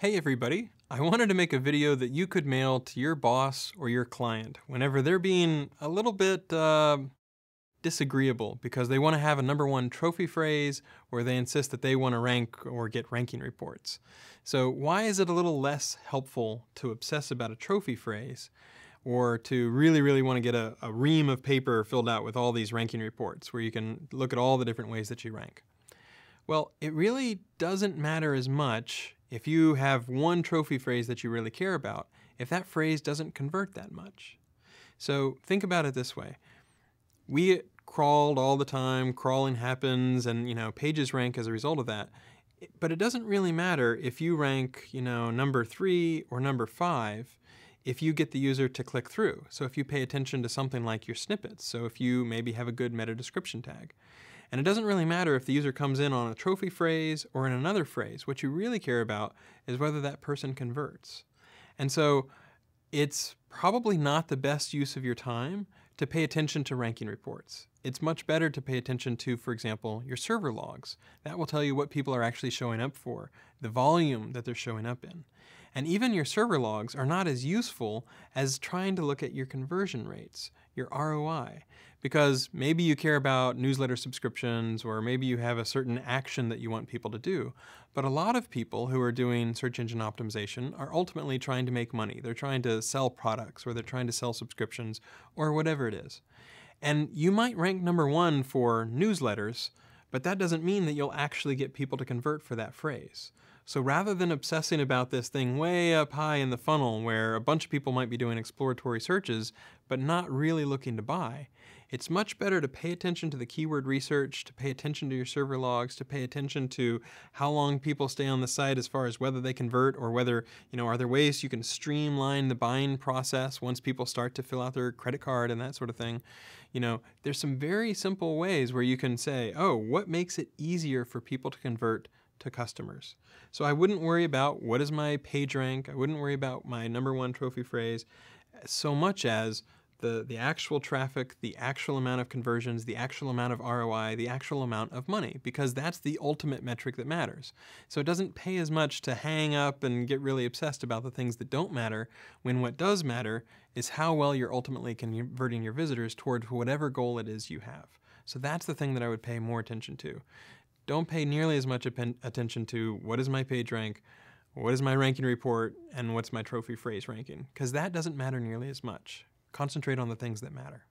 Hey everybody, I wanted to make a video that you could mail to your boss or your client whenever they're being a little bit disagreeable because they want to have a number one trophy phrase or they insist that they want to rank or get ranking reports. So why is it a little less helpful to obsess about a trophy phrase or to really want to get a ream of paper filled out with all these ranking reports where you can look at all the different ways that you rank? Well, it really doesn't matter as much if you have one trophy phrase that you really care about, if that phrase doesn't convert that much. So think about it this way. We get crawled all the time, crawling happens, and pages rank as a result of that. But it doesn't really matter if you rank, number 3 or number 5 if you get the user to click through. So if you pay attention to something like your snippets, so if you maybe have a good meta description tag. And it doesn't really matter if the user comes in on a trophy phrase or in another phrase. What you really care about is whether that person converts. And so it's probably not the best use of your time to pay attention to ranking reports. It's much better to pay attention to, for example, your server logs. That will tell you what people are actually showing up for, the volume that they're showing up in. And even your server logs are not as useful as trying to look at your conversion rates, your ROI, because maybe you care about newsletter subscriptions or maybe you have a certain action that you want people to do. But a lot of people who are doing search engine optimization are ultimately trying to make money. They're trying to sell products or they're trying to sell subscriptions or whatever it is. And you might rank number 1 for newsletters, but that doesn't mean that you'll actually get people to convert for that phrase. So rather than obsessing about this thing way up high in the funnel where a bunch of people might be doing exploratory searches but not really looking to buy, it's much better to pay attention to the keyword research, to pay attention to your server logs, to pay attention to how long people stay on the site as far as whether they convert or whether, are there ways you can streamline the buying process once people start to fill out their credit card and that sort of thing. There's some very simple ways where you can say, oh, what makes it easier for people to convert to customers? So I wouldn't worry about what is my page rank. I wouldn't worry about my number 1 trophy phrase so much as the actual traffic, the actual amount of conversions, the actual amount of ROI, the actual amount of money, because that's the ultimate metric that matters. So it doesn't pay as much to hang up and get really obsessed about the things that don't matter, when what does matter is how well you're ultimately converting your visitors toward whatever goal it is you have. So that's the thing that I would pay more attention to. Don't pay nearly as much attention to what is my page rank, what is my ranking report, and what's my trophy phrase ranking, because that doesn't matter nearly as much. Concentrate on the things that matter.